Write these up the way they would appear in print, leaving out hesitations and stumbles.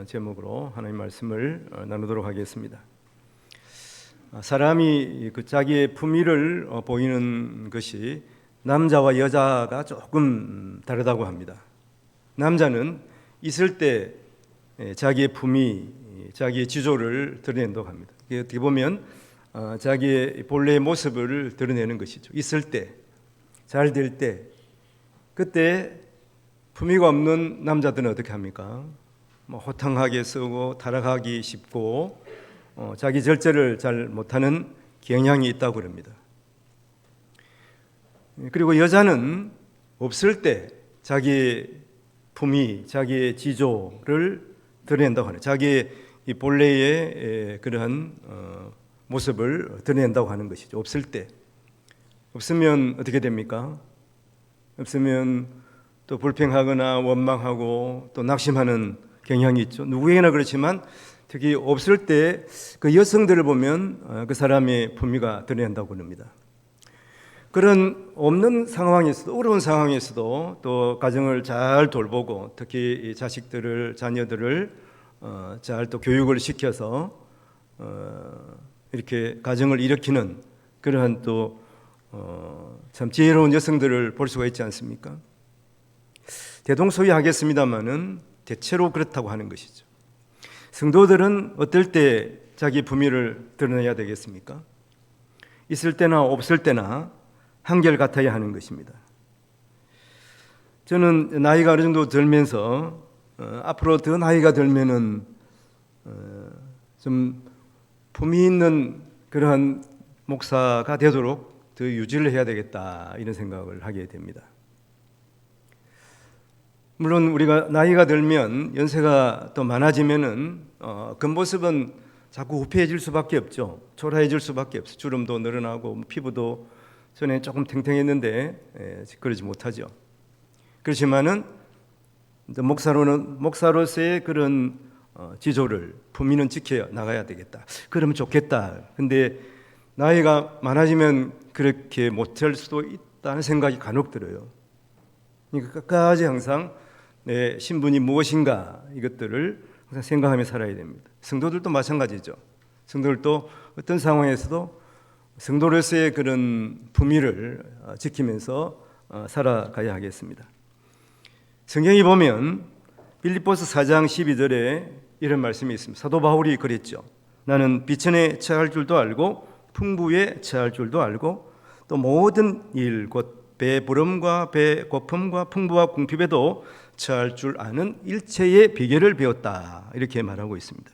제목으로 하나님 말씀을 나누도록 하겠습니다. 사람이 그 자기의 품위를 보이는 것이 남자와 여자가 조금 다르다고 합니다. 남자는 있을 때 자기의 품위, 자기의 지조를 드러낸다고 합니다. 어떻게 보면 자기의 본래의 모습을 드러내는 것이죠. 있을 때, 잘 될 때, 그때 품위가 없는 남자들은 어떻게 합니까? 호탕하게 쓰고 타락하기 쉽고 자기 절제를 잘 못하는 경향이 있다고 그럽니다. 그리고 여자는 없을 때 자기의 품위, 자기의 지조를 드러낸다고 하는, 자기의 본래의 그러한 모습을 드러낸다고 하는 것이죠. 없을 때. 없으면 어떻게 됩니까? 없으면 또 불평하거나 원망하고 또 낙심하는 경향이 있죠. 누구에게나 그렇지만 특히 없을 때 그 여성들을 보면 그 사람의 품위가 드러낸다고 합니다. 그런 없는 상황에서도, 어려운 상황에서도 또 가정을 잘 돌보고 특히 자식들을, 자녀들을 잘 또 교육을 시켜서 이렇게 가정을 일으키는 그러한 또 참 지혜로운 여성들을 볼 수가 있지 않습니까? 대동소이하겠습니다마는 대체로 그렇다고 하는 것이죠. 성도들은 어떨 때 자기 품위를 드러내야 되겠습니까? 있을 때나 없을 때나 한결같아야 하는 것입니다. 저는 나이가 어느 정도 들면서 앞으로 더 나이가 들면은 좀 품위 있는 그러한 목사가 되도록 더 유지를 해야 되겠다 이런 생각을 하게 됩니다. 물론 우리가 나이가 들면 연세가 또 많아지면은 겉모습은 자꾸 후패해질 수밖에 없죠. 초라해질 수밖에 없어요. 주름도 늘어나고 피부도 전에 조금 탱탱했는데 그러지 못하죠. 그렇지만은 목사로서의 그런 지조를, 품위는 지켜 나가야 되겠다. 그러면 좋겠다. 근데 나이가 많아지면 그렇게 못할 수도 있다는 생각이 간혹 들어요. 그러니까 끝까지 항상 내 신분이 무엇인가 이것들을 항상 생각하며 살아야 됩니다. 성도들도 마찬가지죠. 성도들도 어떤 상황에서도 성도로서의 그런 품위를 지키면서 살아가야 하겠습니다. 성경에 보면 빌립보서 4장 12절에 이런 말씀이 있습니다. 사도 바울이 그랬죠. 나는 비천에 처할 줄도 알고 풍부에 처할 줄도 알고 또 모든 일 곧 배부름과 배고픔과 풍부와 궁핍에도 처할 줄 아는 일체의 비결을 배웠다 이렇게 말하고 있습니다.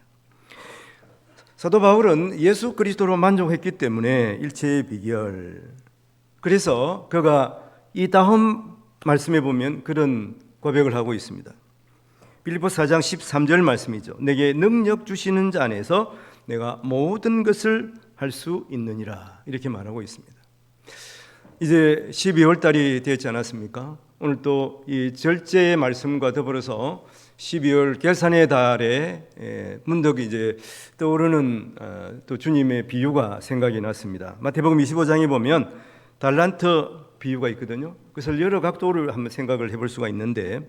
사도 바울은 예수 그리스도로 만족했기 때문에 일체의 비결, 그래서 그가 이 다음 말씀에 보면 그런 고백을 하고 있습니다. 빌립보서 4장 13절 말씀이죠. 내게 능력 주시는 자 안에서 내가 모든 것을 할 수 있느니라 이렇게 말하고 있습니다. 이제 12월 달이 되었지 않았습니까? 오늘 또 이 절제의 말씀과 더불어서 12월 결산의 달에 문득 이제 떠오르는 또 주님의 비유가 생각이 났습니다. 마태복음 25장에 보면 달란트 비유가 있거든요. 그래서 여러 각도를 한번 생각을 해볼 수가 있는데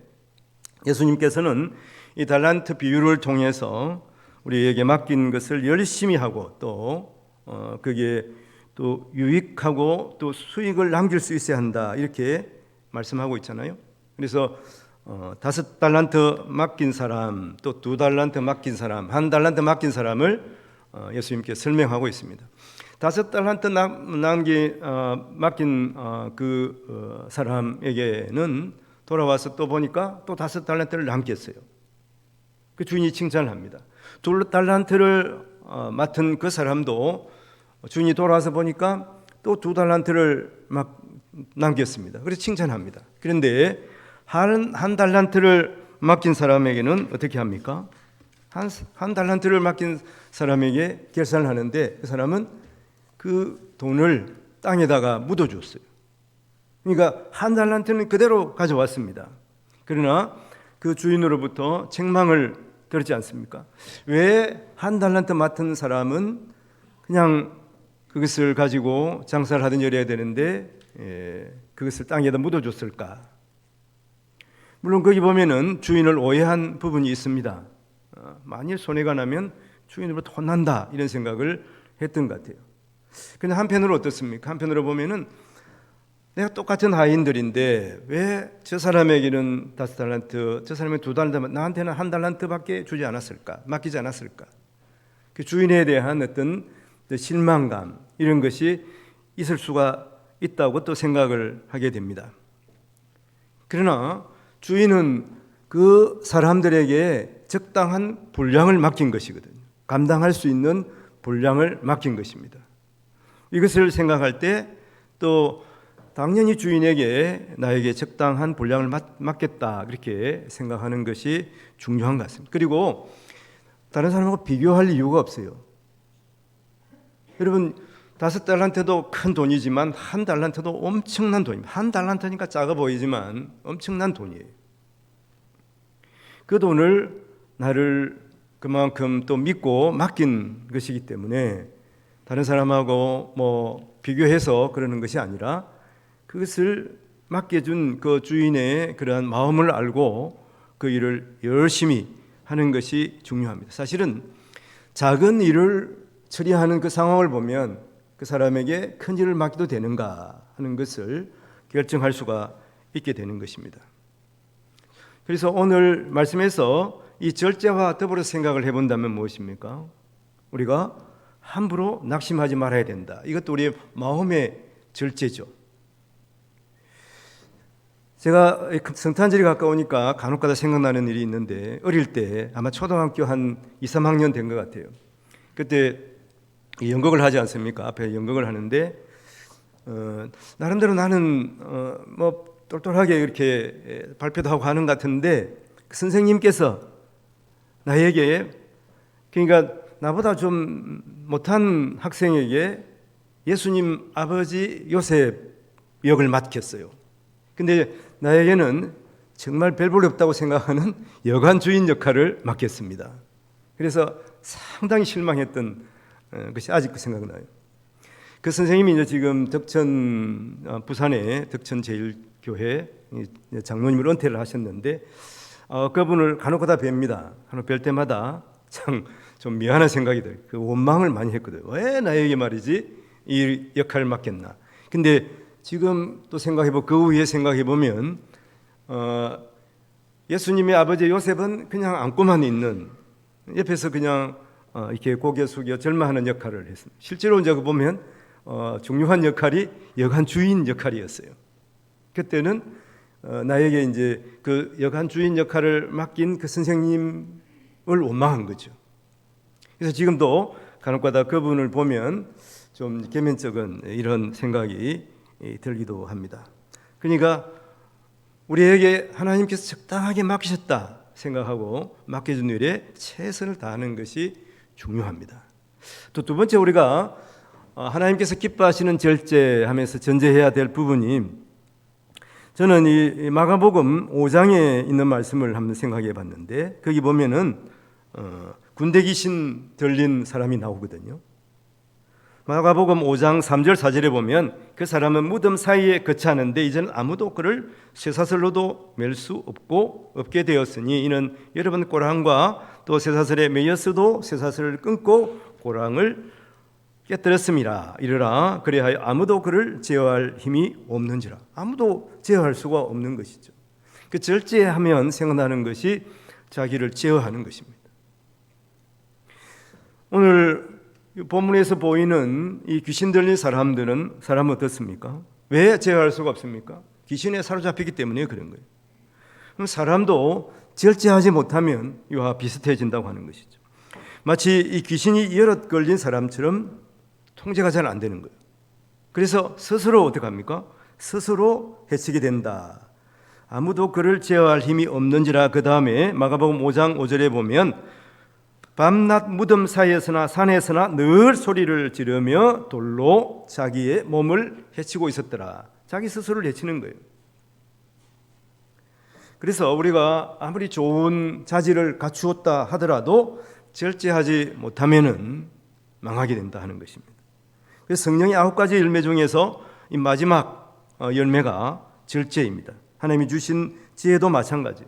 예수님께서는 이 달란트 비유를 통해서 우리에게 맡긴 것을 열심히 하고 또 그게 또 유익하고 또 수익을 남길 수 있어야 한다 이렇게 말씀하고 있잖아요. 그래서 5달란트 맡긴 사람, 또 2달란트 맡긴 사람, 1달란트 맡긴 사람을 예수님께 설명하고 있습니다. 5달란트 맡긴 그 사람에게는 돌아와서 또 보니까 또 5달란트를 남겼어요. 그 주인이 칭찬을 합니다. 2달란트를 맡은 그 사람도 주인이 돌아와서 보니까 또 2달란트를 막 남겼습니다. 그래서 칭찬합니다. 그런데 한 달란트를 맡긴 사람에게는 어떻게 합니까? 한 달란트를 맡긴 사람에게 결산을 하는데 그 사람은 그 돈을 땅에다가 묻어줬어요. 그러니까 한 달란트는 그대로 가져왔습니다. 그러나 그 주인으로부터 책망을 들었지 않습니까? 왜 한 달란트 맡은 사람은 그냥 그것을 가지고 장사를 하든 열어야 되는데 그것을 땅에다 묻어줬을까? 물론 거기 보면은 주인을 오해한 부분이 있습니다. 만일 손해가 나면 주인으로부터 혼난다 이런 생각을 했던 것 같아요. 근데 한편으로 어떻습니까? 한편으로 보면은 내가 똑같은 하인들인데 왜 저 사람에게는 5달란트, 저 사람에게 2달란트, 나한테는 1달란트밖에 주지 않았을까? 맡기지 않았을까? 그 주인에 대한 어떤 실망감 이런 것이 있을 수가 있다고 또 생각을 하게 됩니다. 그러나 주인은 그 사람들에게 적당한 분량을 맡긴 것이거든요. 감당할 수 있는 분량을 맡긴 것입니다. 이것을 생각할 때 또 당연히 주인에게 나에게 적당한 분량을 맡겠다 그렇게 생각하는 것이 중요한 것 같습니다. 그리고 다른 사람하고 비교할 이유가 없어요. 여러분 5달란트도 큰 돈이지만 1달란트도 엄청난 돈입니다. 1달란트니까 작아 보이지만 엄청난 돈이에요. 그 돈을 나를 그만큼 또 믿고 맡긴 것이기 때문에 다른 사람하고 뭐 비교해서 그러는 것이 아니라 그것을 맡겨준 그 주인의 그러한 마음을 알고 그 일을 열심히 하는 것이 중요합니다. 사실은 작은 일을 처리하는 그 상황을 보면 그 사람에게 큰 일을 맡겨도 되는가 하는 것을 결정할 수가 있게 되는 것입니다. 그래서 오늘 말씀에서 이 절제와 더불어 생각을 해본다면 무엇입니까? 우리가 함부로 낙심하지 말아야 된다. 이것도 우리의 마음의 절제죠. 제가 성탄절이 가까우니까 간혹가다 생각나는 일이 있는데 어릴 때 아마 초등학교 한 2, 3학년 된 것 같아요. 그때 연극을 하지 않습니까? 앞에 연극을 하는데 나름대로 나는 뭐 똘똘하게 이렇게 발표도 하고 하는 것 같은데 그 선생님께서 나에게 그러니까 나보다 좀 못한 학생에게 예수님 아버지 요셉 역을 맡겼어요. 근데 나에게는 정말 별 볼 없다고 생각하는 여관 주인 역할을 맡겼습니다. 그래서 상당히 실망했던 것이 아직도 생각나요. 그 선생님이 이제 지금 덕천 부산의 덕천 제일교회 장로님으로 은퇴를 하셨는데 그분을 간혹가다 뵙니다. 간혹 뵐 때마다 참 좀 미안한 생각이 들어요. 그 원망을 많이 했거든요. 왜 나에게 말이지 이 역할을 맡겼나? 근데 지금 또 그 후에 생각해 보면 예수님의 아버지 요셉은 그냥 안고만 있는 옆에서 그냥 이렇게 고개 숙여 절마하는 역할을 했습니다. 실제로 이제 보면 중요한 역할이 여관 주인 역할이었어요. 그때는 나에게 이제 그 여관 주인 역할을 맡긴 그 선생님을 원망한 거죠. 그래서 지금도 간혹가다 그분을 보면 좀 계면적인 이런 생각이 들기도 합니다. 그러니까 우리에게 하나님께서 적당하게 맡기셨다 생각하고 맡겨준 일에 최선을 다하는 것이 중요합니다. 또 두 번째 우리가 하나님께서 기뻐하시는 절제하면서 전제해야 될 부분이 저는 이 마가복음 5장에 있는 말씀을 한번 생각해 봤는데 거기 보면은 군대 귀신 들린 사람이 나오거든요. 마가복음 5장 3절 4절에 보면 그 사람은 무덤 사이에 거처하는데 이제는 아무도 그를 쇠사슬로도 맬 수 없게 되었으니 이는 여러 번 꼬랑과 또 쇠사슬에 매였어도 쇠사슬을 끊고 꼬랑을 깨뜨렸음이라 이르라 그리하여 아무도 그를 제어할 힘이 없는지라. 아무도 제어할 수가 없는 것이죠. 그 절제하면 생각나는 것이 자기를 제어하는 것입니다. 오늘 본문에서 보이는 이 귀신 들린 사람은 어떻습니까? 왜 제어할 수가 없습니까? 귀신에 사로잡히기 때문에 그런 거예요. 그럼 사람도 절제하지 못하면 이와 비슷해진다고 하는 것이죠. 마치 이 귀신이 여럿 걸린 사람처럼 통제가 잘 안 되는 거예요. 그래서 스스로 어떻게 합니까? 스스로 해치게 된다. 아무도 그를 제어할 힘이 없는지라. 그 다음에 마가복음 5장 5절에 보면 밤낮 무덤 사이에서나 산에서나 늘 소리를 지르며 돌로 자기의 몸을 해치고 있었더라. 자기 스스로를 해치는 거예요. 그래서 우리가 아무리 좋은 자질을 갖추었다 하더라도 절제하지 못하면은 망하게 된다 하는 것입니다. 그래서 성령의 9가지 열매 중에서 이 마지막 열매가 절제입니다. 하나님이 주신 지혜도 마찬가지.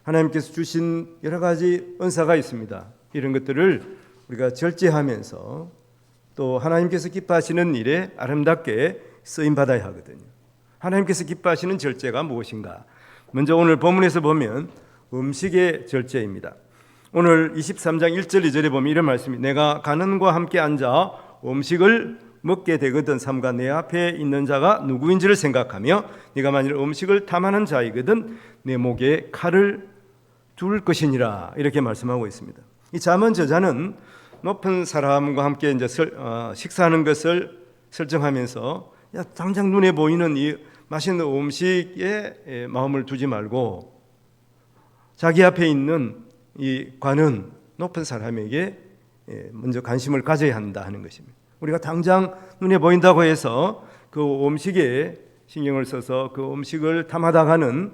하나님께서 주신 여러 가지 은사가 있습니다. 이런 것들을 우리가 절제하면서 또 하나님께서 기뻐하시는 일에 아름답게 쓰임 받아야 하거든요. 하나님께서 기뻐하시는 절제가 무엇인가? 먼저 오늘 본문에서 보면 음식의 절제입니다. 오늘 23장 1절 2절에 보면 이런 말씀이 내가 가는과 함께 앉아 음식을 먹게 되거든 삼가 내 앞에 있는 자가 누구인지를 생각하며 네가 만일 음식을 탐하는 자이거든 내 목에 칼을 둘 것이니라 이렇게 말씀하고 있습니다. 이 잠언 저자는 높은 사람과 함께 이제 식사하는 것을 설정하면서 당장 눈에 보이는 이 맛있는 음식에 마음을 두지 말고 자기 앞에 있는 이 관은 높은 사람에게 먼저 관심을 가져야 한다 하는 것입니다. 우리가 당장 눈에 보인다고 해서 그 음식에 신경을 써서 그 음식을 탐하다가는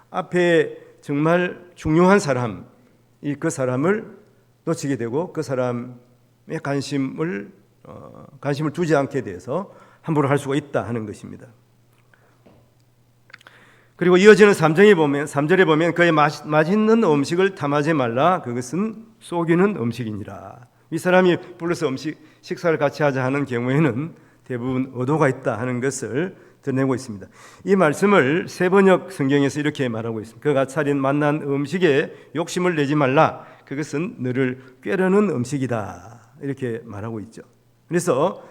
앞에 정말 중요한 사람, 그 사람을 놓치게 되고 그 사람의 관심을 두지 않게 돼서 함부로 할 수가 있다 하는 것입니다. 그리고 이어지는 3절에 보면 그의 맛있는 음식을 탐하지 말라 그것은 속이는 음식이니라. 이 사람이 불러서 식사를 같이 하자 하는 경우에는 대부분 의도가 있다 하는 것을 드러내고 있습니다. 이 말씀을 세번역 성경에서 이렇게 말하고 있습니다. 그가 차린 맛난 음식에 욕심을 내지 말라 그것은 너를 꾀르는 음식이다 이렇게 말하고 있죠. 그래서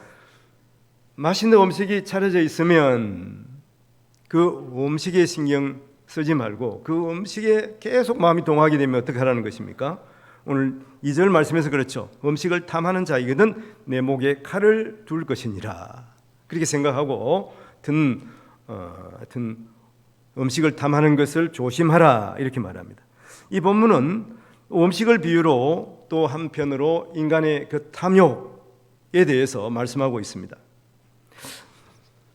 맛있는 음식이 차려져 있으면 그 음식에 신경 쓰지 말고 그 음식에 계속 마음이 동하게 되면 어떻게 하라는 것입니까? 오늘 2절 말씀에서 그렇죠. 음식을 탐하는 자이거든 내 목에 칼을 둘 것이니라 그렇게 생각하고 음식을 탐하는 것을 조심하라 이렇게 말합니다. 이 본문은 음식을 비유로 또 한편으로 인간의 그 탐욕에 대해서 말씀하고 있습니다.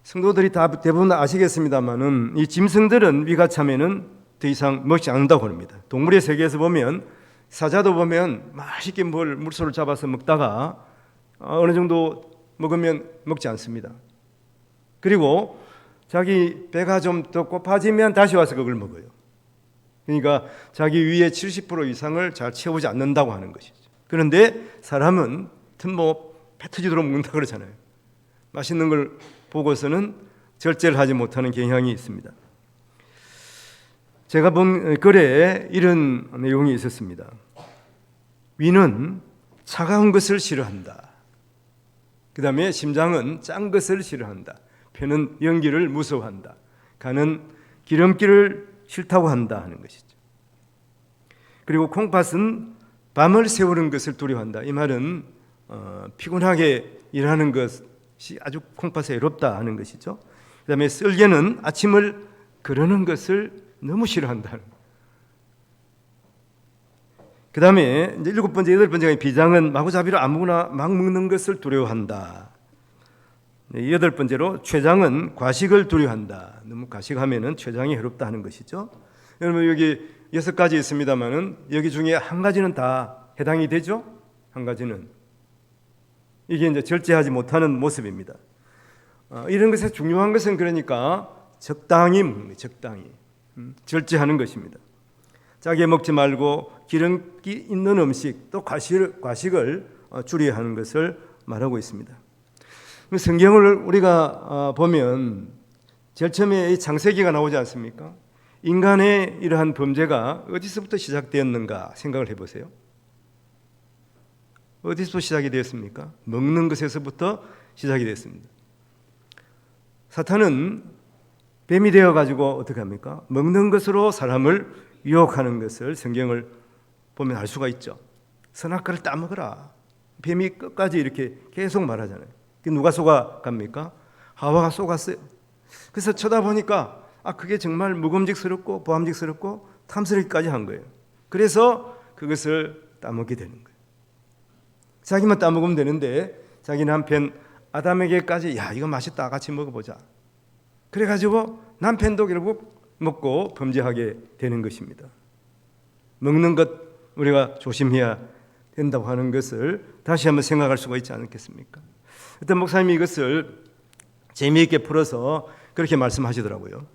성도들이 대부분 아시겠습니다만은 이 짐승들은 위가 차면은 더 이상 먹지 않는다고 합니다. 동물의 세계에서 보면 사자도 보면 맛있게 물소를 잡아서 먹다가 어느 정도 먹으면 먹지 않습니다. 그리고 자기 배가 좀 더 고파지면 다시 와서 그걸 먹어요. 그러니까 자기 위의 70% 이상을 잘 채우지 않는다고 하는 것이죠. 그런데 사람은 배 터지도록 먹는다 그러잖아요. 맛있는 걸 보고서는 절제를 하지 못하는 경향이 있습니다. 제가 본 글에 이런 내용이 있었습니다. 위는 차가운 것을 싫어한다. 그 다음에 심장은 짠 것을 싫어한다. 폐는 연기를 무서워한다. 간은 기름기를 싫다고 한다 하는 것이죠. 그리고 콩팥은 밤을 새우는 것을 두려워한다. 이 말은 피곤하게 일하는 것이 아주 콩팥에 외롭다 하는 것이죠. 그 다음에 쓸개는 아침을 거르는 것을 너무 싫어한다. 그 다음에 7번째, 8번째가 비장은 마구잡이로 아무거나 막 먹는 것을 두려워한다. 8번째로 췌장은 과식을 두려워한다. 너무 과식하면은 췌장이 해롭다 하는 것이죠. 여러분 여기 6가지 있습니다만은 여기 중에 한 가지는 다 해당이 되죠. 한 가지는 이게 이제 절제하지 못하는 모습입니다. 이런 것에 중요한 것은 그러니까 적당히 먹는 거예요. 적당히 절제하는 것입니다. 짜게 먹지 말고 기름기 있는 음식 또 과식을 줄여야 하는 것을 말하고 있습니다. 성경을 우리가 보면 제일 처음에 이 창세기가 나오지 않습니까? 인간의 이러한 범죄가 어디서부터 시작되었는가 생각을 해보세요. 어디서부터 시작이 되었습니까? 먹는 것에서부터 시작이 됐습니다. 사탄은 뱀이 되어가지고 어떻게 합니까? 먹는 것으로 사람을 유혹하는 것을 성경을 보면 알 수가 있죠. 선악과를 따먹으라. 뱀이 끝까지 이렇게 계속 말하잖아요. 누가 속아갑니까? 하와가 속았어요. 그래서 쳐다보니까 그게 정말 먹음직스럽고 보암직스럽고 탐스럽기까지 한 거예요. 그래서 그것을 따먹게 되는 거예요. 자기만 따먹으면 되는데 자기 남편 아담에게까지 이거 맛있다 같이 먹어보자. 그래가지고 남편도 결국 먹고 범죄하게 되는 것입니다. 먹는 것 우리가 조심해야 된다고 하는 것을 다시 한번 생각할 수가 있지 않겠습니까? 어떤 목사님이 이것을 재미있게 풀어서 그렇게 말씀하시더라고요.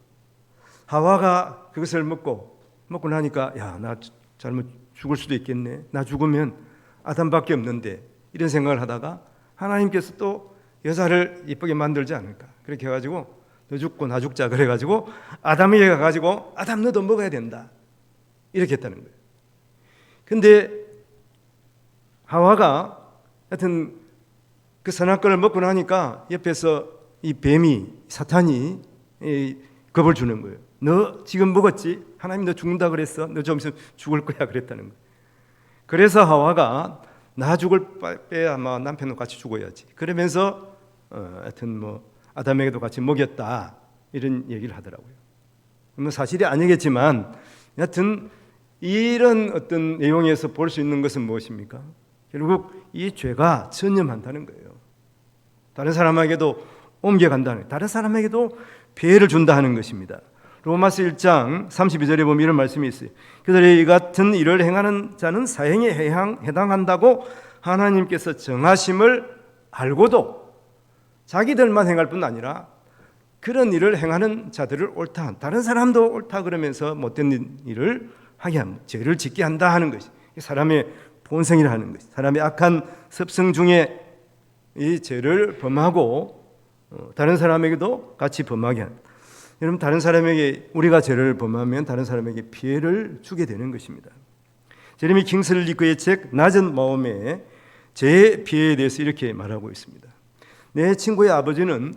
하와가 그것을 먹고 먹고 나니까 야, 나 잘못 죽을 수도 있겠네. 나 죽으면 아담밖에 없는데 이런 생각을 하다가 하나님께서 또 여자를 이쁘게 만들지 않을까. 그렇게 해가지고 너 죽고 나 죽자 그래가지고 아담에게 가가지고 아담 너도 먹어야 된다. 이렇게 했다는 거예요. 근데 하와가 하여튼 그 선악과를 먹고 나니까 옆에서 이 뱀이 사탄이 겁을 주는 거예요. 너 지금 먹었지? 하나님 너 죽는다 그랬어. 너 좀 있으면 죽을 거야 그랬다는 거예요. 그래서 하와가 나 죽을 빼야 아마 남편도 같이 죽어야지. 그러면서 하여튼 뭐 아담에게도 같이 먹였다 이런 얘기를 하더라고요. 뭐 사실이 아니겠지만 여하튼 이런 어떤 내용에서 볼 수 있는 것은 무엇입니까? 결국 이 죄가 전염한다는 거예요. 다른 사람에게도 옮겨간다는 거예요. 다른 사람에게도 피해를 준다 하는 것입니다. 로마서 1장 32절에 보면 이런 말씀이 있어요. 그들이 이 같은 일을 행하는 자는 사형에 해당한다고 하나님께서 정하심을 알고도 자기들만 행할 뿐 아니라 그런 일을 행하는 자들을 옳다, 다른 사람도 옳다 그러면서 못된 일을 하게 합니다. 죄를 짓게 한다 하는 것이 사람의 본성이라 하는 것이, 사람의 악한 습성 중에 이 죄를 범하고 다른 사람에게도 같이 범하게 합니다. 여러분, 다른 사람에게 우리가 죄를 범하면 다른 사람에게 피해를 주게 되는 것입니다. 제레미 킹슬리 그의 책 낮은 마음에 죄의 피해에 대해서 이렇게 말하고 있습니다. 내 친구의 아버지는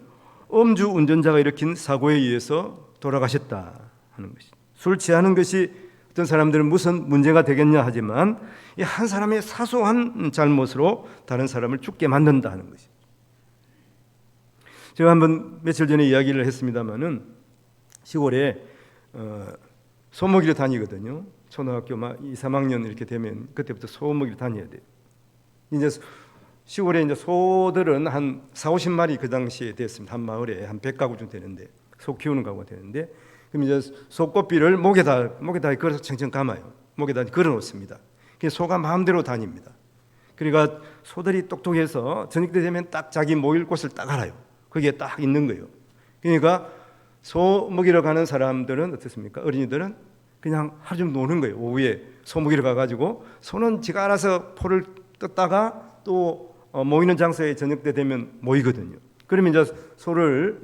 음주 운전자가 일으킨 사고에 의해서 돌아가셨다 하는 것이, 술 취하는 것이 어떤 사람들은 무슨 문제가 되겠냐 하지만 이 한 사람의 사소한 잘못으로 다른 사람을 죽게 만든다 하는 것이. 제가 한번 며칠 전에 이야기를 했습니다마는 시골에 소먹이를 다니거든요. 초등학교 2, 3학년 이렇게 되면 그때부터 소먹이를 다녀야 돼요. 이제 시골에 이제 소들은 한 4, 50마리 그 당시에 됐습니다. 한 마을에 한 100가구 좀 되는데, 소 키우는 가구가 되는데, 그럼 이제 소꽃비를 목에다 걸어서 청청 감아요. 목에다 걸어 놓습니다. 그래서 소가 마음대로 다닙니다. 그러니까 소들이 똑똑해서 저녁 때 되면 딱 자기 모일 곳을 딱 알아요. 거기에 딱 있는 거예요. 그러니까 소 먹이러 가는 사람들은 어떻습니까? 어린이들은 그냥 하루 좀 노는 거예요. 오후에 소 먹이러 가가지고 소는 지가 알아서 포를 떴다가 또 모이는 장소에 저녁 때 되면 모이거든요. 그러면 이제 소를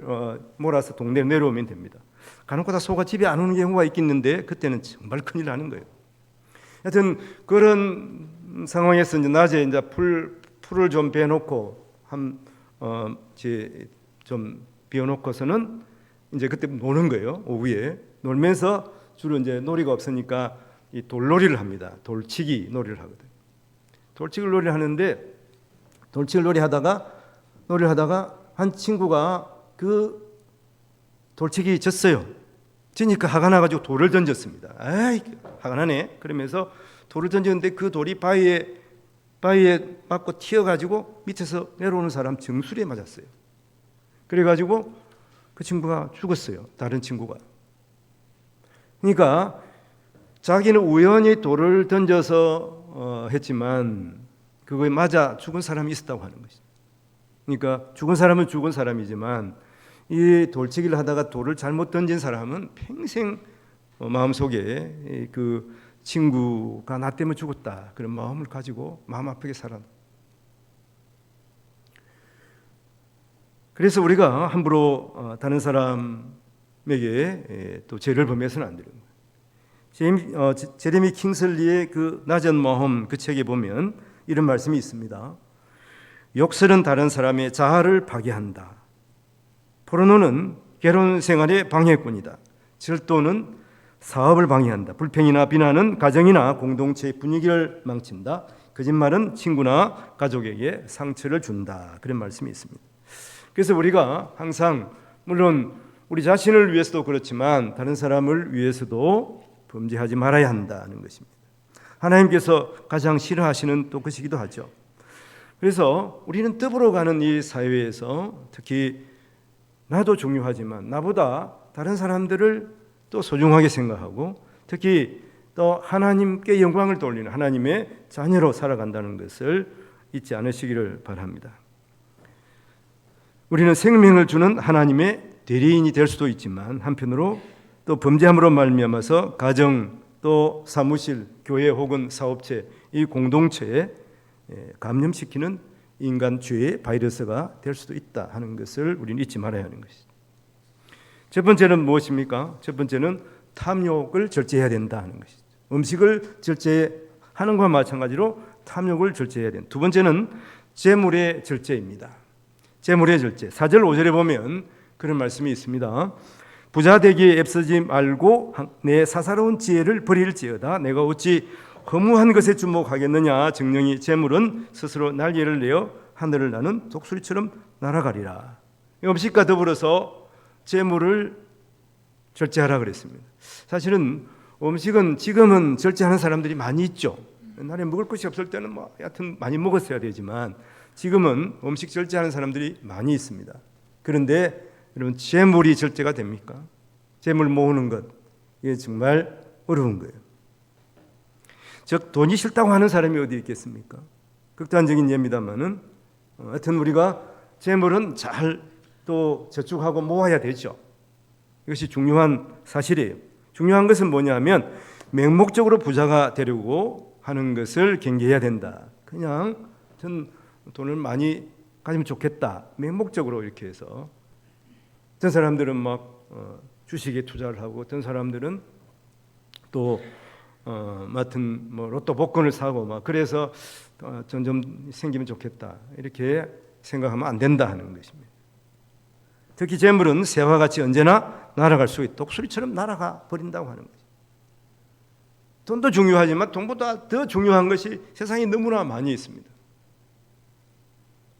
몰아서 동네에 내려오면 됩니다. 간혹가다 소가 집에 안 오는 경우가 있겠는데 그때는 정말 큰일 나는 거예요. 하여튼 그런 상황에서 이제 낮에 이제 풀을 좀 베어놓고 좀 비워놓고서는 이제 그때 노는 거예요. 오후에 놀면서 주로 이제 놀이가 없으니까 이 돌놀이를 합니다. 돌치기 놀이를 하거든요. 돌치기 놀이를 하는데 돌치기 놀이를 하다가 한 친구가 그 돌치기 졌어요. 지니까 화가 나가지고 돌을 던졌습니다. 아이, 화가 나네. 그러면서 돌을 던졌는데 그 돌이 바위에 맞고 튀어가지고 밑에서 내려오는 사람 정수리에 맞았어요. 그래가지고 그 친구가 죽었어요. 다른 친구가. 그러니까 자기는 우연히 돌을 던져서 했지만 그거에 맞아 죽은 사람이 있었다고 하는 것이죠. 그러니까 죽은 사람은 죽은 사람이지만 이 돌치기를 하다가 돌을 잘못 던진 사람은 평생 마음속에 그 친구가 나 때문에 죽었다 그런 마음을 가지고 마음 아프게 살아. 그래서 우리가 함부로 다른 사람에게 또 죄를 범해서는 안 되는 거예요. 제레미 킹슬리의 그 낮은 마음 그 책에 보면 이런 말씀이 있습니다. 욕설은 다른 사람의 자아를 파괴한다. 포르노는 결혼 생활의 방해꾼이다. 절도는 사업을 방해한다. 불평이나 비난은 가정이나 공동체의 분위기를 망친다. 거짓말은 친구나 가족에게 상처를 준다. 그런 말씀이 있습니다. 그래서 우리가 항상 물론 우리 자신을 위해서도 그렇지만 다른 사람을 위해서도 범죄하지 말아야 한다는 것입니다. 하나님께서 가장 싫어하시는 또 것이기도 하죠. 그래서 우리는 뜨불어 가는 이 사회에서 특히 나도 중요하지만 나보다 다른 사람들을 또 소중하게 생각하고 특히 또 하나님께 영광을 돌리는 하나님의 자녀로 살아간다는 것을 잊지 않으시기를 바랍니다. 우리는 생명을 주는 하나님의 대리인이 될 수도 있지만 한편으로 또 범죄함으로 말미암아서 가정, 또 사무실, 교회 혹은 사업체, 이 공동체에 감염시키는 인간 죄의 바이러스가 될 수도 있다 하는 것을 우리는 잊지 말아야 하는 것이죠. 첫 번째는 무엇입니까? 첫 번째는 탐욕을 절제해야 된다 하는 것이죠. 음식을 절제하는 것과 마찬가지로 탐욕을 절제해야 된다. 두 번째는 재물의 절제입니다. 재물의 절제. 4절 5절에 보면 그런 말씀이 있습니다. 부자 되기에 애쓰지 말고 내 사사로운 지혜를 버릴지어다. 내가 어찌 허무한 것에 주목하겠느냐. 정령이 재물은 스스로 날개를 내어 하늘을 나는 독수리처럼 날아가리라. 음식과 더불어서 재물을 절제하라 그랬습니다. 사실은 음식은 지금은 절제하는 사람들이 많이 있죠. 옛날에 먹을 것이 없을 때는 여하튼 많이 먹었어야 되지만 지금은 음식 절제하는 사람들이 많이 있습니다. 그런데 여러분, 재물이 절제가 됩니까? 재물 모으는 것, 이게 정말 어려운 거예요. 즉 돈이 싫다고 하는 사람이 어디 있겠습니까? 극단적인 예입니다만은 하여튼 우리가 재물은 잘 또 저축하고 모아야 되죠. 이것이 중요한 사실이에요. 중요한 것은 뭐냐면 맹목적으로 부자가 되려고 하는 것을 경계해야 된다. 그냥 전 돈을 많이 가지면 좋겠다. 맹목적으로 이렇게 해서 어떤 사람들은 막 주식에 투자를 하고 어떤 사람들은 또 맡은 로또 복권을 사고 막 그래서 점점 생기면 좋겠다. 이렇게 생각하면 안 된다 하는 것입니다. 특히 재물은 새와 같이 언제나 날아갈 수 있도록 독수리처럼 날아가 버린다고 하는 거죠. 돈도 중요하지만 돈보다 더 중요한 것이 세상에 너무나 많이 있습니다.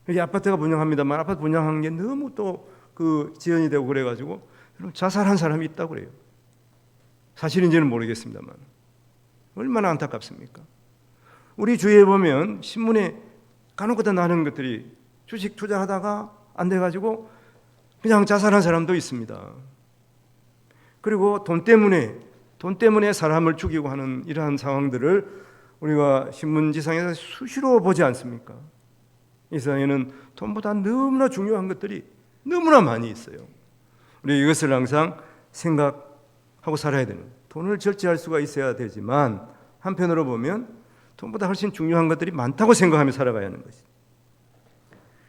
여기 아파트가 분양합니다만 아파트 분양한 게 너무 또 그 지연이 되고 그래가지고 자살한 사람이 있다고 그래요. 사실인지는 모르겠습니다만 얼마나 안타깝습니까? 우리 주위에 보면 신문에 간혹가다 나는 것들이 주식 투자하다가 안 돼가지고 그냥 자살한 사람도 있습니다. 그리고 돈 때문에 사람을 죽이고 하는 이러한 상황들을 우리가 신문지상에서 수시로 보지 않습니까? 이 세상에는 돈보다 너무나 중요한 것들이 너무나 많이 있어요. 우리 이것을 항상 생각하고 살아야 되는 거예요. 돈을 절제할 수가 있어야 되지만 한편으로 보면 돈보다 훨씬 중요한 것들이 많다고 생각하며 살아가야 하는 것이죠.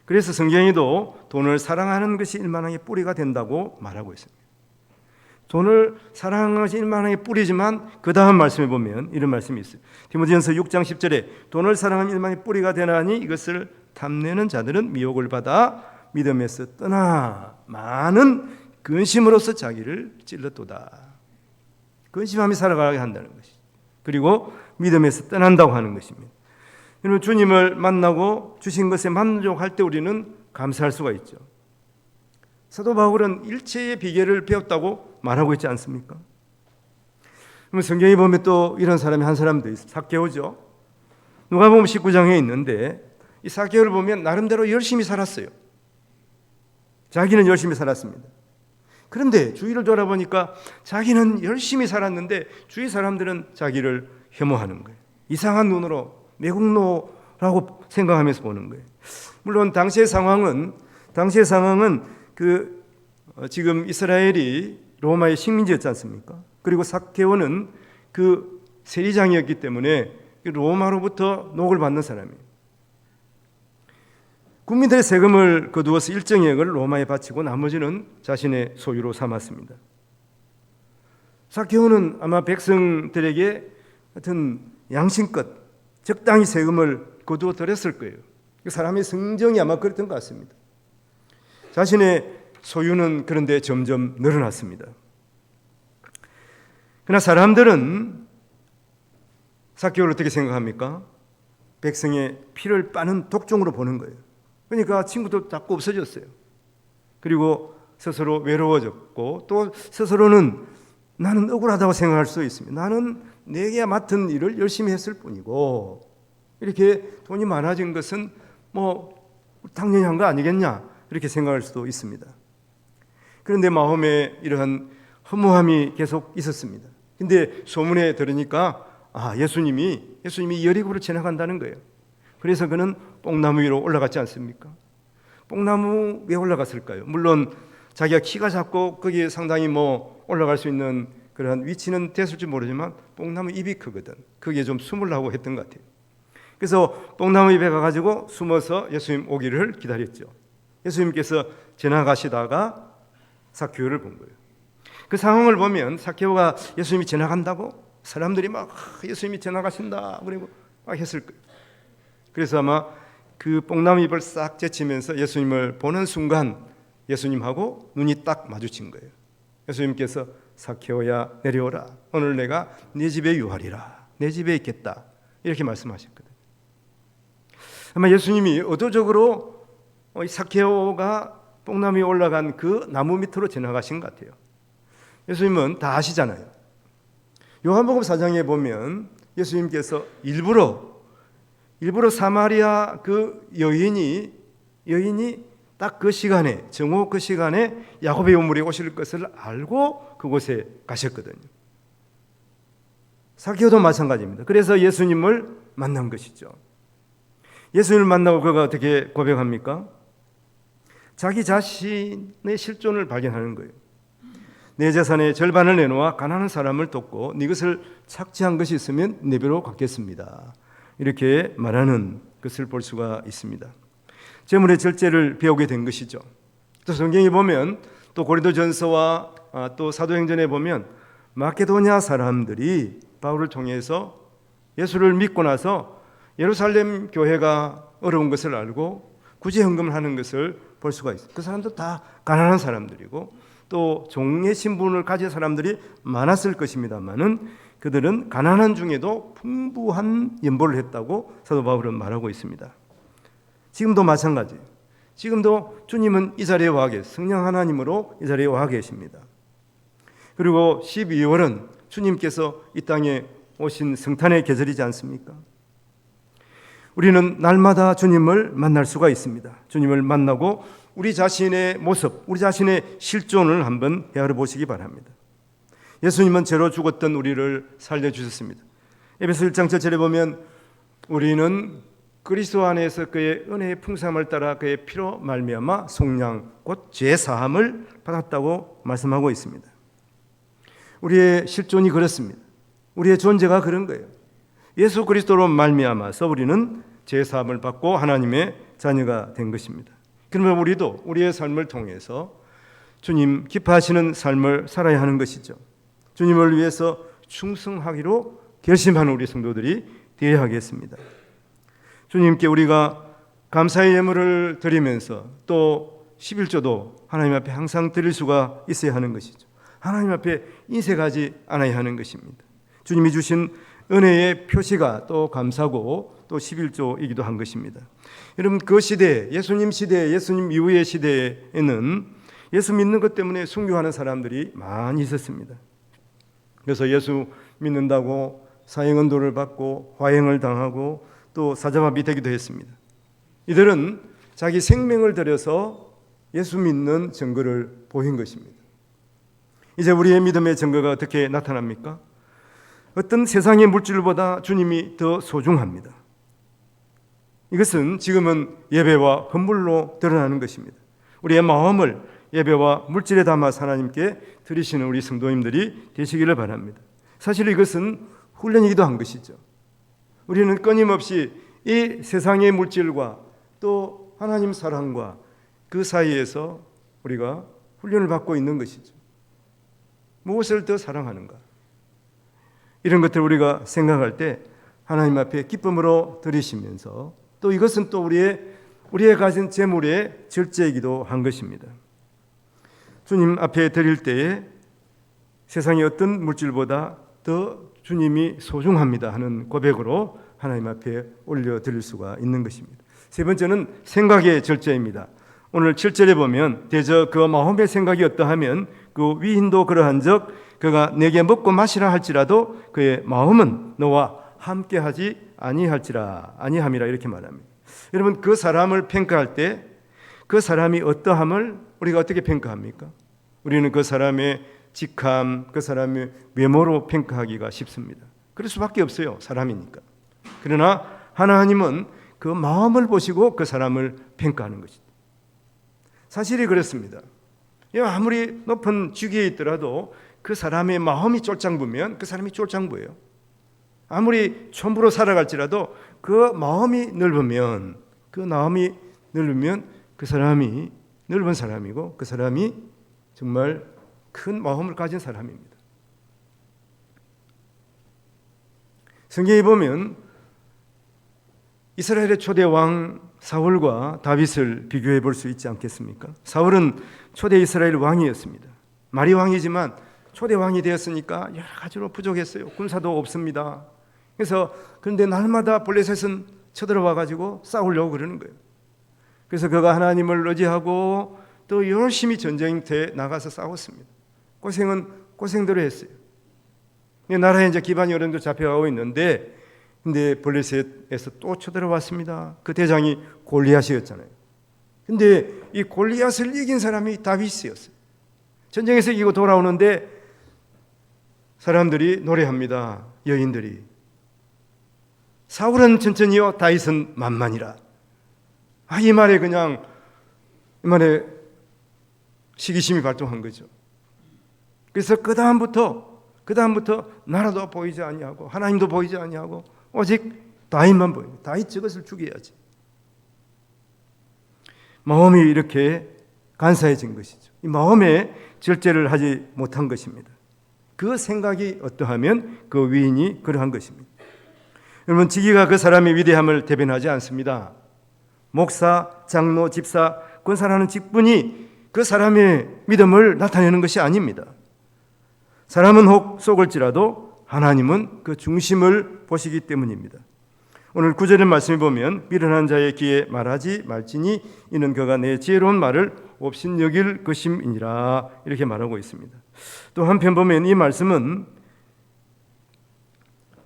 그래서 성경에도 돈을 사랑하는 것이 일만항의 뿌리가 된다고 말하고 있습니다. 돈을 사랑하는 것이 일만항의 뿌리지만 그 다음 말씀에 보면 이런 말씀이 있어요. 디모데전서 6장 10절에 돈을 사랑하는 일만의 뿌리가 되나니 이것을 탐내는 자들은 미혹을 받아 믿음에서 떠나 많은 근심으로서 자기를 찔렀도다. 근심하며 살아가게 한다는 것이죠. 그리고 믿음에서 떠난다고 하는 것입니다. 여러분, 주님을 만나고 주신 것에 만족할 때 우리는 감사할 수가 있죠. 사도 바울은 일체의 비결을 배웠다고 말하고 있지 않습니까? 그러면 성경에 보면 또 이런 사람이 한 사람 더 있어요. 삭개오죠. 누가복음 19장에 있는데 이 삭개오를 보면 나름대로 열심히 살았어요. 자기는 열심히 살았습니다. 그런데 주위를 돌아보니까 자기는 열심히 살았는데 주위 사람들은 자기를 혐오하는 거예요. 이상한 눈으로 매국노라고 생각하면서 보는 거예요. 물론 당시의 상황은 지금 이스라엘이 로마의 식민지였지 않습니까? 그리고 삭개오는 그 세리장이었기 때문에 로마로부터 녹을 받는 사람이에요. 국민들의 세금을 거두어서 일정액을 로마에 바치고 나머지는 자신의 소유로 삼았습니다. 삭개오는 아마 백성들에게 하여튼 양심껏 적당히 세금을 거두어 드렸을 거예요. 사람의 성정이 아마 그랬던 것 같습니다. 자신의 소유는 그런데 점점 늘어났습니다. 그러나 사람들은 삭개오를 어떻게 생각합니까? 백성의 피를 빠는 독종으로 보는 거예요. 그러니까 친구도 자꾸 없어졌어요. 그리고 스스로 외로워졌고 또 스스로는 나는 억울하다고 생각할 수 있습니다. 나는 내게 맡은 일을 열심히 했을 뿐이고 이렇게 돈이 많아진 것은 당연히 한 거 아니겠냐 이렇게 생각할 수도 있습니다. 그런데 마음에 이러한 허무함이 계속 있었습니다. 근데 소문에 들으니까 예수님이 여리고를 지나간다는 거예요. 그래서 그는 뽕나무 위로 올라갔지 않습니까? 뽕나무 왜 올라갔을까요? 물론 자기가 키가 작고 거기에 상당히 올라갈 수 있는 그러한 위치는 됐을지 모르지만 뽕나무 잎이 크거든. 거기에 좀 숨으려고 했던 것 같아요. 그래서 뽕나무 잎에 가가지고 숨어서 예수님 오기를 기다렸죠. 예수님께서 지나가시다가 삭개오를 본 거예요. 그 상황을 보면 삭개오가 예수님이 지나간다고 사람들이 막 예수님이 지나가신다 그리고 막 했을 거예요. 그래서 아마 그 뽕나무 잎을 싹 제치면서 예수님을 보는 순간 예수님하고 눈이 딱 마주친 거예요. 예수님께서 삭개오야 내려오라. 오늘 내가 네 집에 유하리라. 내 집에 있겠다. 이렇게 말씀하셨거든요. 아마 예수님이 의도적으로 삭개오가 뽕나무에 올라간 그 나무 밑으로 지나가신 것 같아요. 예수님은 다 아시잖아요. 요한복음 4장에 보면 예수님께서 일부러 사마리아 그 여인이 딱 그 시간에 정오 그 시간에 야곱의 요물이 오실 것을 알고 그곳에 가셨거든요. 삭개오도 마찬가지입니다. 그래서 예수님을 만난 것이죠. 예수님을 만나고 그가 어떻게 고백합니까? 자기 자신의 실존을 발견하는 거예요. 내 재산의 절반을 내놓아 가난한 사람을 돕고 네 것을 착취한 것이 있으면 내배로 갚겠습니다. 이렇게 말하는 것을 볼 수가 있습니다. 재물의 절제를 배우게 된 것이죠. 또 성경에 보면 또 고린도전서와 또 사도행전에 보면 마케도냐 사람들이 바울을 통해서 예수를 믿고 나서 예루살렘 교회가 어려운 것을 알고 구제 헌금을 하는 것을 볼 수가 있어요. 그 사람도 다 가난한 사람들이고 또 종의 신분을 가진 사람들이 많았을 것입니다만은 그들은 가난한 중에도 풍부한 연보를 했다고 사도 바울은 말하고 있습니다. 지금도 마찬가지예요. 지금도 주님은 이 자리에 와 계세요. 성령 하나님으로 이 자리에 와 계십니다. 그리고 12월은 주님께서 이 땅에 오신 성탄의 계절이지 않습니까? 우리는 날마다 주님을 만날 수가 있습니다. 주님을 만나고 우리 자신의 모습, 우리 자신의 실존을 한번 헤아려 보시기 바랍니다. 예수님은 죄로 죽었던 우리를 살려주셨습니다. 에베소 1장 7절에 보면 우리는 그리스도 안에서 그의 은혜의 풍성함을 따라 그의 피로 말미암아 속량 곧 죄 사함을 받았다고 말씀하고 있습니다. 우리의 실존이 그렇습니다. 우리의 존재가 그런 거예요. 예수 그리스도로 말미암아서 우리는 죄 사함을 받고 하나님의 자녀가 된 것입니다. 그러면 우리도 우리의 삶을 통해서 주님 기뻐하시는 삶을 살아야 하는 것이죠. 주님을 위해서 충성하기로 결심하는 우리 성도들이 되어야 하겠습니다. 주님께 우리가 감사의 예물을 드리면서 또 11조도 하나님 앞에 항상 드릴 수가 있어야 하는 것이죠. 하나님 앞에 인색하지 않아야 하는 것입니다. 주님이 주신 은혜의 표시가 또 감사고 또 11조이기도 한 것입니다. 여러분 그 시대, 예수님 시대, 예수님 이후의 시대에는 예수 믿는 것 때문에 순교하는 사람들이 많이 있었습니다. 그래서 예수 믿는다고 사형언도를 받고 화형을 당하고 또 사자밥이 되기도 했습니다. 이들은 자기 생명을 들여서 예수 믿는 증거를 보인 것입니다. 이제 우리의 믿음의 증거가 어떻게 나타납니까? 어떤 세상의 물질보다 주님이 더 소중합니다. 이것은 지금은 예배와 헌물로 드러나는 것입니다. 우리의 마음을 예배와 물질에 담아 하나님께 드리시는 우리 성도님들이 되시기를 바랍니다. 사실 이것은 훈련이기도 한 것이죠. 우리는 끊임없이 이 세상의 물질과 또 하나님 사랑과 그 사이에서 우리가 훈련을 받고 있는 것이죠. 무엇을 더 사랑하는가? 이런 것들을 우리가 생각할 때 하나님 앞에 기쁨으로 드리시면서 또 이것은 또 우리의 가진 재물의 절제이기도 한 것입니다. 주님 앞에 드릴 때에 세상의 어떤 물질보다 더 주님이 소중합니다 하는 고백으로 하나님 앞에 올려드릴 수가 있는 것입니다. 세 번째는 생각의 절제입니다. 오늘 7절에 보면 대저 그 마음의 생각이 어떠하면 그 위인도 그러한즉 그가 내게 먹고 마시라 할지라도 그의 마음은 너와 함께하지 아니함이라 이렇게 말합니다. 여러분 그 사람을 평가할 때 그 사람이 어떠함을 우리가 어떻게 평가합니까? 우리는 그 사람의 직함, 그 사람의 외모로 평가하기가 쉽습니다. 그럴 수밖에 없어요. 사람이니까. 그러나 하나님은 그 마음을 보시고 그 사람을 평가하는 것이다. 사실이 그렇습니다. 아무리 높은 직위에 있더라도 그 사람의 마음이 쫄장부면 그 사람이 쫄장부예요. 아무리 촌부로 살아갈지라도 그 마음이 넓으면 그 사람이 넓은 사람이고 그 사람이 정말 큰 마음을 가진 사람입니다. 성경에 보면 이스라엘의 초대 왕 사울과 다윗을 비교해 볼 수 있지 않겠습니까? 사울은 초대 이스라엘 왕이었습니다. 말이 왕이지만 초대 왕이 되었으니까 여러 가지로 부족했어요. 군사도 없습니다. 그런데 날마다 블레셋은 쳐들어와 가지고 싸우려고 그러는 거예요. 그래서 그가 하나님을 의지하고 또 열심히 전쟁터에 나가서 싸웠습니다. 고생대로 했어요. 나라에 이제 기반이 어느 정도 잡혀가고 있는데, 근데 블레셋에서 또 쳐들어왔습니다. 그 대장이 골리앗이었잖아요. 근데 이 골리앗을 이긴 사람이 다윗이었어요. 전쟁에서 이기고 돌아오는데 사람들이 노래합니다. 여인들이 사울은 천천히요 다윗은 만만이라. 이 말에 시기심이 발동한 거죠. 그래서 그 다음부터 나라도 보이지 아니하고 하나님도 보이지 아니하고 오직 다윗만 보입니다. 다윗 저것을 죽여야지. 마음이 이렇게 간사해진 것이죠. 이 마음에 절제를 하지 못한 것입니다. 그 생각이 어떠하면 그 위인이 그러한 것입니다. 여러분, 직위가 그 사람의 위대함을 대변하지 않습니다. 목사, 장로, 집사, 권사라는 직분이 그 사람의 믿음을 나타내는 것이 아닙니다. 사람은 혹 속을지라도 하나님은 그 중심을 보시기 때문입니다. 오늘 9절의 말씀에 보면 미련한 자의 귀에 말하지 말지니 이는 그가 내 지혜로운 말을 옵신 여길 것임이니라 이렇게 말하고 있습니다. 또 한편 보면 이 말씀은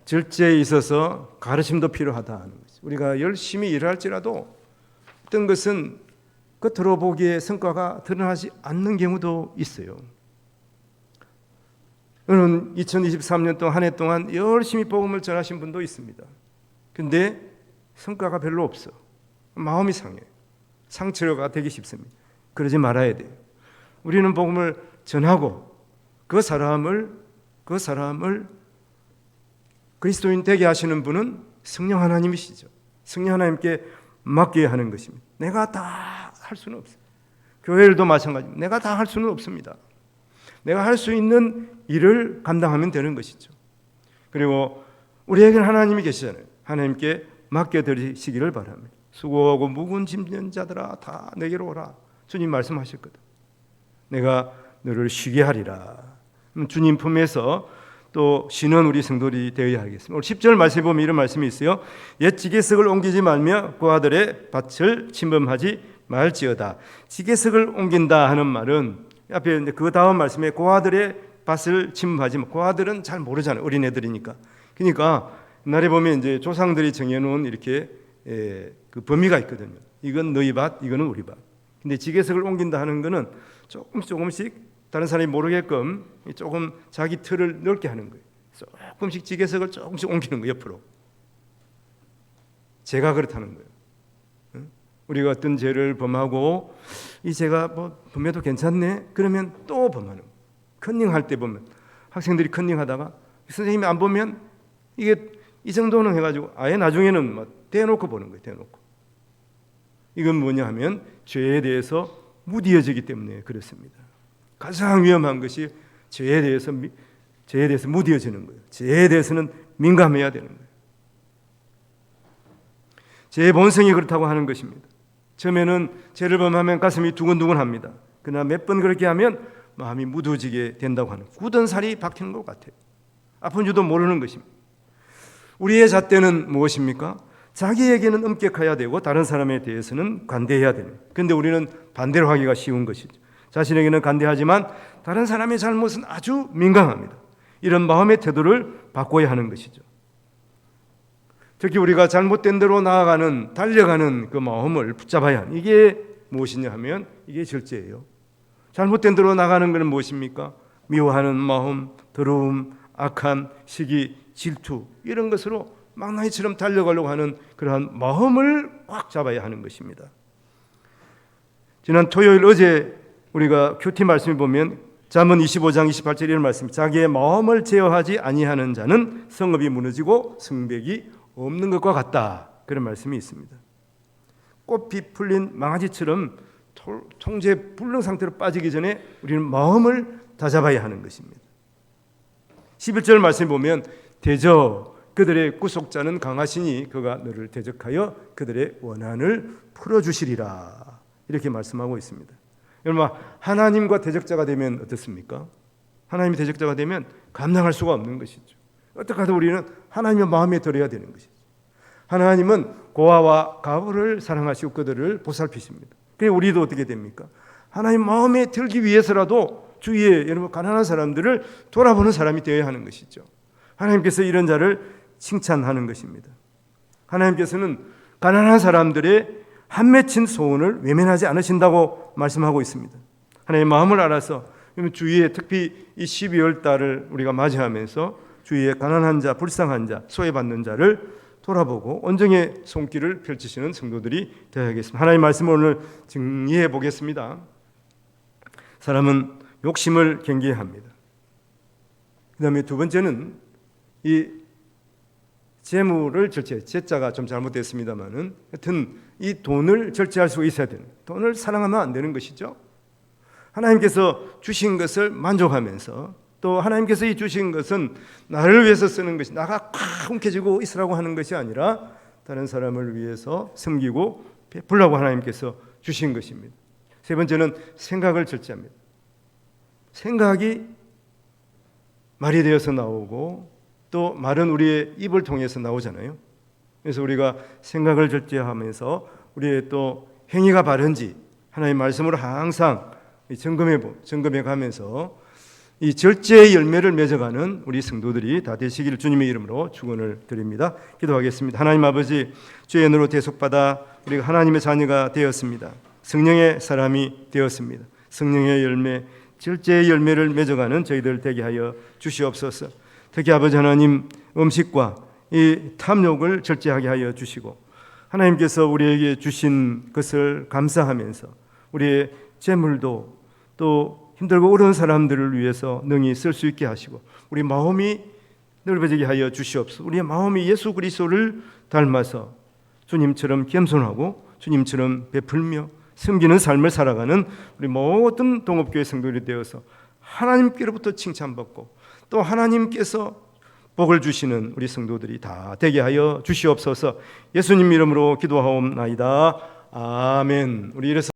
절제에 있어서 가르침도 필요하다 하는 거죠. 우리가 열심히 일을 할지라도 어떤 것은 겉으로 보기에 성과가 드러나지 않는 경우도 있어요. 저는 2023년 동안 한 해 동안 열심히 복음을 전하신 분도 있습니다. 근데 성과가 별로 없어. 마음이 상해. 상처가 되기 쉽습니다. 그러지 말아야 돼요. 우리는 복음을 전하고 그 사람을 그리스도인 되게 하시는 분은 성령 하나님이시죠. 성령 하나님께 맡겨야 하는 것입니다. 내가 다 할 수는 없어요. 교회도 마찬가지입니다. 내가 다 할 수는 없습니다. 내가 할 수 있는 일을 감당하면 되는 것이죠. 그리고 우리에게는 하나님이 계시잖아요. 하나님께 맡겨드리시기를 바랍니다. 수고하고 무거운 짐진 자들아 다 내게로 오라. 주님 말씀하셨거든. 내가 너를 쉬게 하리라. 주님 품에서 또 쉬는 우리 성도들이 되어야 하겠습니다. 오늘 10절 말씀에 보면 이런 말씀이 있어요. 옛 지게석을 옮기지 말며 그 아들의 밭을 침범하지 말지어다. 지게석을 옮긴다 하는 말은 앞에 그 다음 말씀에 고아들의 밭을 침범하지 마. 고아들은 잘 모르잖아요. 어린애들이니까. 그러니까 옛날에 보면 이제 조상들이 정해놓은 이렇게 그 범위가 있거든요. 이건 너희 밭, 이거는 우리 밭. 근데 지게석을 옮긴다 하는 거는 조금씩 다른 사람이 모르게끔 조금 자기 틀을 넓게 하는 거예요. 조금씩 지게석을 조금씩 옮기는 거예요. 옆으로. 죄가 그렇다는 거예요. 우리가 어떤 죄를 범하고 이 죄가 뭐 범해도 괜찮네? 그러면 또 범하는 거예요. 컨닝할 때 보면 학생들이 컨닝하다가 선생님이 안 보면 이게 이 정도는 해가지고 아예 나중에는 막 대놓고 보는 거예요. 대놓고. 이건 뭐냐 하면 죄에 대해서 무디어지기 때문에 그렇습니다. 가장 위험한 것이 죄에 대해서 무디어지는 거예요. 죄에 대해서는 민감해야 되는 거예요. 죄의 본성이 그렇다고 하는 것입니다. 처음에는 죄를 범하면 가슴이 두근두근합니다. 그러나 몇 번 그렇게 하면 마음이 무뎌지게 된다고 하는, 굳은 살이 박히는 것 같아요. 아픈 줄도 모르는 것입니다. 우리의 잣대는 무엇입니까? 자기에게는 엄격해야 되고 다른 사람에 대해서는 관대해야 됩니다. 그런데 우리는 반대로 하기가 쉬운 것이죠. 자신에게는 관대하지만 다른 사람의 잘못은 아주 민감합니다. 이런 마음의 태도를 바꿔야 하는 것이죠. 특히 우리가 잘못된 대로 나아가는, 달려가는 그 마음을 붙잡아야 하는, 이게 무엇이냐 하면 이게 절제예요. 잘못된 대로 나가는 것은 무엇입니까? 미워하는 마음, 더러움, 악함, 시기, 질투, 이런 것으로 망나니처럼 달려가려고 하는 그러한 마음을 꽉 잡아야 하는 것입니다. 지난 토요일 어제 우리가 큐티 말씀을 보면 잠언 25장 28절 이런 말씀, 자기의 마음을 제어하지 아니하는 자는 성읍이 무너지고 성벽이 없는 것과 같다, 그런 말씀이 있습니다. 꽃이 풀린 망아지처럼 통제 불능 상태로 빠지기 전에 우리는 마음을 다잡아야 하는 것입니다. 11절 말씀 보면 대저 그들의 구속자는 강하시니 그가 너를 대적하여 그들의 원한을 풀어주시리라, 이렇게 말씀하고 있습니다. 여러분, 하나님과 대적자가 되면 어떻습니까? 하나님이 대적자가 되면 감당할 수가 없는 것이죠. 어떻게 하든 우리는 하나님의 마음에 들어야 되는 것이죠. 하나님은 고아와 가부를 사랑하시고 그들을 보살피십니다. 그래서 우리도 어떻게 됩니까? 하나님 마음에 들기 위해서라도 주위에 여러분 가난한 사람들을 돌아보는 사람이 되어야 하는 것이죠. 하나님께서 이런 자를 칭찬하는 것입니다. 하나님께서는 가난한 사람들의 한 맺힌 소원을 외면하지 않으신다고 말씀하고 있습니다. 하나님의 마음을 알아서 주위에 특히 이 12월 달을 우리가 맞이하면서 주위에 가난한 자, 불쌍한 자, 소외받는 자를 돌아보고 온정의 손길을 펼치시는 성도들이 되어야겠습니다. 하나님의 말씀을 오늘 정리해 보겠습니다. 사람은 욕심을 경계해야 합니다. 그 다음에 두 번째는 이 재물을 절제, 제자가 좀 잘못됐습니다만은 하여튼 이 돈을 절제할 수 있어야 되는, 돈을 사랑하면 안 되는 것이죠. 하나님께서 주신 것을 만족하면서 또 하나님께서 이 주신 것은 나를 위해서 쓰는 것이, 나가 콱 움켜쥐고 있으라고 하는 것이 아니라 다른 사람을 위해서 섬기고 베풀라고 하나님께서 주신 것입니다. 세 번째는 생각을 절제합니다. 생각이 말이 되어서 나오고 또 말은 우리의 입을 통해서 나오잖아요. 그래서 우리가 생각을 절제하면서 우리의 또 행위가 바른지 하나님의 말씀으로 항상 점검해 가면서 이 절제의 열매를 맺어가는 우리 성도들이 다 되시기를 주님의 이름으로 축원을 드립니다. 기도하겠습니다. 하나님 아버지, 주의 은혜로 대속받아 우리가 하나님의 자녀가 되었습니다. 성령의 사람이 되었습니다. 성령의 열매, 절제의 열매를 맺어가는 저희들 되게 하여 주시옵소서. 특히 아버지 하나님, 음식과 이 탐욕을 절제하게 하여 주시고 하나님께서 우리에게 주신 것을 감사하면서 우리의 재물도 또 힘들고 어려운 사람들을 위해서 능히 쓸 수 있게 하시고 우리 마음이 넓어지게 하여 주시옵소서. 우리의 마음이 예수 그리스도를 닮아서 주님처럼 겸손하고 주님처럼 베풀며 섬기는 삶을 살아가는 우리 모든 동업교회 성도들이 되어서 하나님께로부터 칭찬받고 또 하나님께서 복을 주시는 우리 성도들이 다 되게 하여 주시옵소서. 예수님 이름으로 기도하옵나이다. 아멘. 우리 이래서